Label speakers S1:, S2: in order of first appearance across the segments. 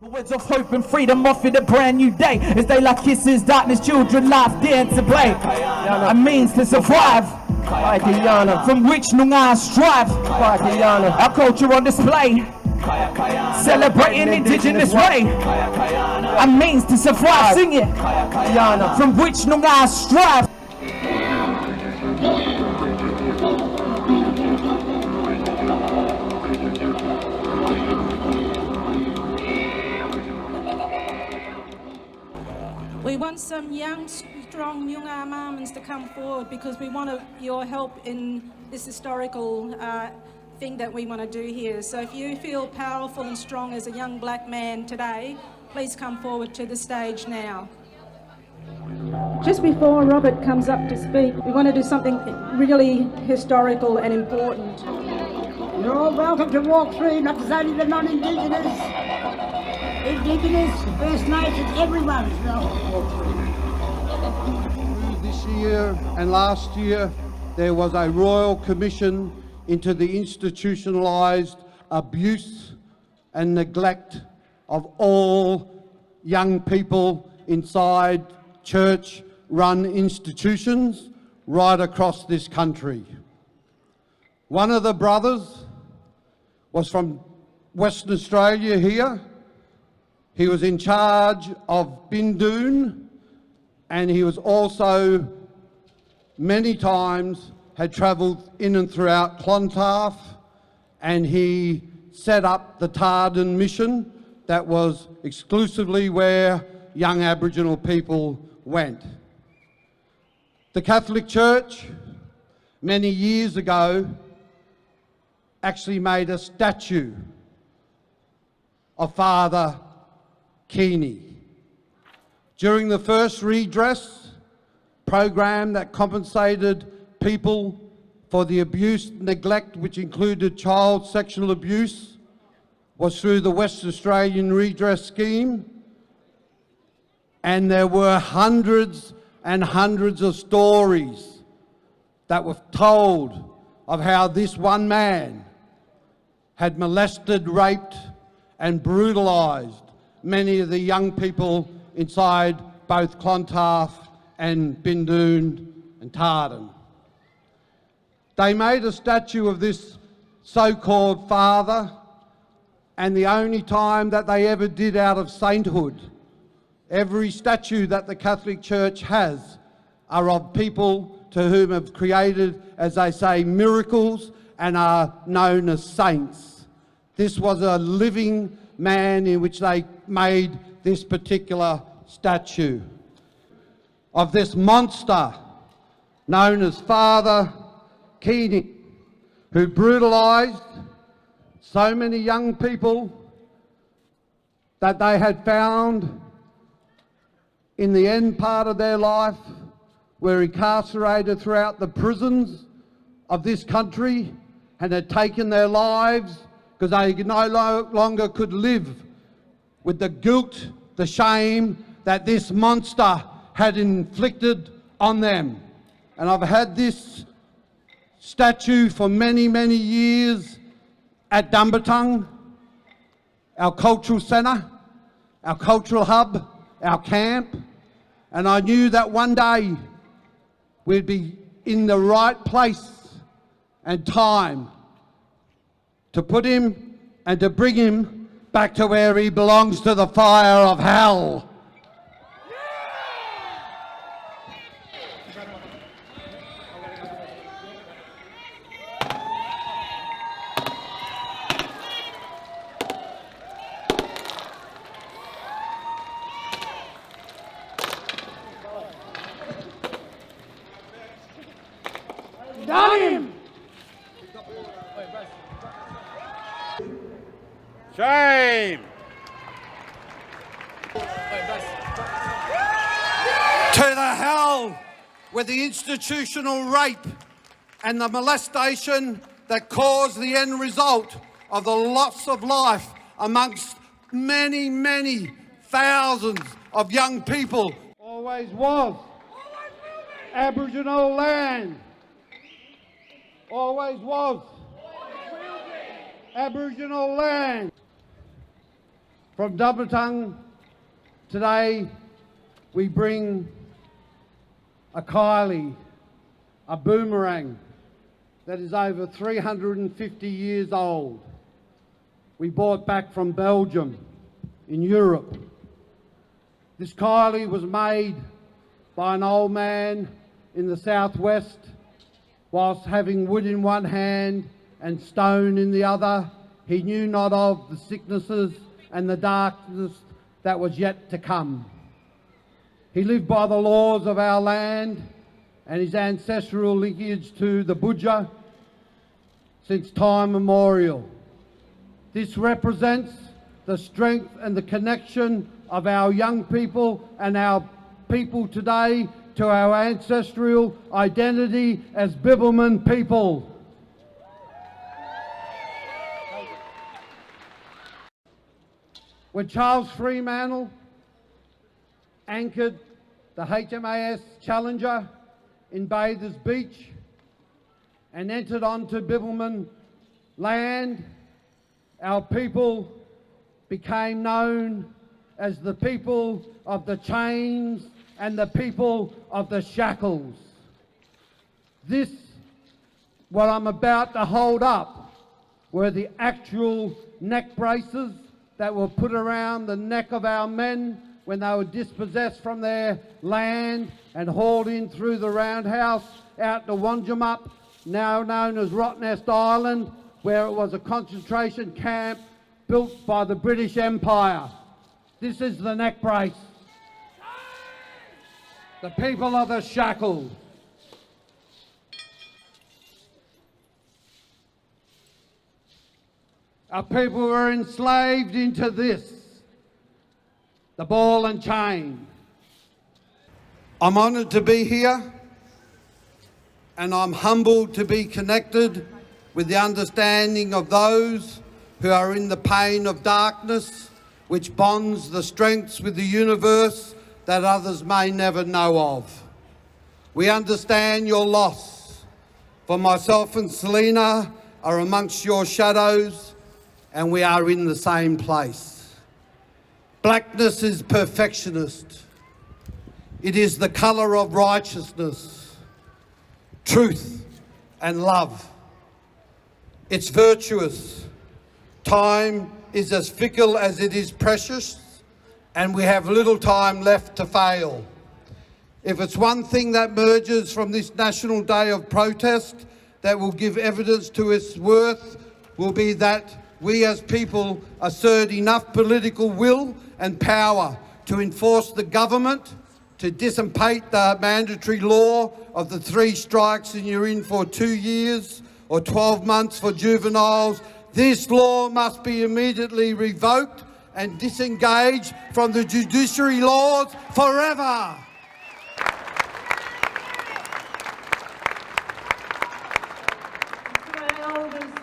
S1: Words of hope and freedom offered a brand new day. As daylight kisses darkness, children laugh, dance to play. A means to survive, from which no eye strive. Our culture on display, celebrating indigenous way. A means to survive, sing it, from which no eye strive.
S2: We want some young, strong Nyunga Marmans to come forward because we want your help in this historical thing that we want to do here. So if you feel powerful and strong as a young black man today, please come forward to the stage now. Just before Robert comes up to speak, we want to do something really historical and important.
S3: You're all welcome to walk through, not just only the non-Indigenous. Indigenous, First Nations, everyone's welcome to walk through.
S4: This year and last year, there was a royal commission into the institutionalised abuse and neglect of all young people inside church-run institutions right across this country. One of the brothers was from Western Australia here. He was in charge of Bindoon, and he was also many times had travelled in and throughout Clontarf, and he set up the Tardan mission that was exclusively where young Aboriginal people went. The Catholic Church, many years ago, actually made a statue of Father Keeney. During the first redress program that compensated people for the abuse, neglect, which included child sexual abuse, was through the West Australian Redress Scheme, and there were hundreds and hundreds of stories that were told of how this one man had molested, raped and brutalised many of the young people inside both Clontarf and Bindoon and Tardan. They made a statue of this so-called father, and the only time that they ever did out of sainthood. Every statue that the Catholic Church has are of people to whom have created, as they say, miracles and are known as saints. This was a living man in which they made this particular statue of this monster known as Father Keeney, who brutalised so many young people that they had found in the end part of their life were incarcerated throughout the prisons of this country and had taken their lives because they no longer could live with the guilt, the shame that this monster had inflicted on them. And I've had this statue for many, many years at Dumbarton, our cultural centre, our cultural hub, our camp, and I knew that one day we'd be in the right place and time to put him and to bring him back to where he belongs, to the fire of hell.
S3: Done him!
S4: Shame! To the hell with the institutional rape and the molestation that caused the end result of the loss of life amongst many, many thousands of young people. Always was. Aboriginal land. Always was. Aboriginal land. From Dumbarton, today we bring a Kylie, a boomerang that is over 350 years old. We brought back from Belgium in Europe. This Kylie was made by an old man in the southwest whilst having wood in one hand and stone in the other. He knew not of the sicknesses and the darkness that was yet to come. He lived by the laws of our land and his ancestral lineage to the Budja since time immemorial. This represents the strength and the connection of our young people and our people today to our ancestral identity as Bibbulmun people. When Charles Fremantle anchored the HMAS Challenger in Bathers Beach and entered onto Bibbulmun land, our people became known as the people of the chains and the people of the shackles. This, what I'm about to hold up, were the actual neck braces that were put around the neck of our men when they were dispossessed from their land and hauled in through the roundhouse out to Wanjamup, now known as Rottnest Island, where it was a concentration camp built by the British Empire. This is the neck brace. The people of the shackles. Our people were enslaved into this, the ball and chain. I'm honoured to be here, and I'm humbled to be connected with the understanding of those who are in the pain of darkness, which bonds the strengths with the universe that others may never know of. We understand your loss, for myself and Selena are amongst your shadows, and we are in the same place. Blackness is perfectionist. It is the colour of righteousness, truth and love. It's virtuous. Time is as fickle as it is precious, and we have little time left to fail. If it's one thing that emerges from this National Day of Protest that will give evidence to its worth, will be that we as people assert enough political will and power to enforce the government, to dissipate the mandatory law of the 3 strikes and you're in for 2 years or 12 months for juveniles. This law must be immediately revoked and disengaged from the judiciary laws forever.
S3: To our elders,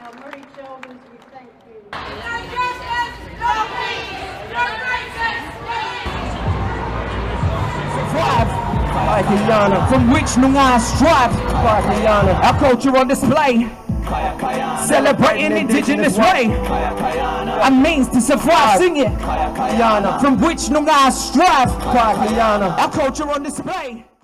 S3: our married elders, we thank you.
S5: No justice, no peace, no racism,
S1: Thrive, from which Noongar strive. Our culture on display, celebrating indigenous way. A means to survive, sing it. From which Noongar strive. Our culture on display.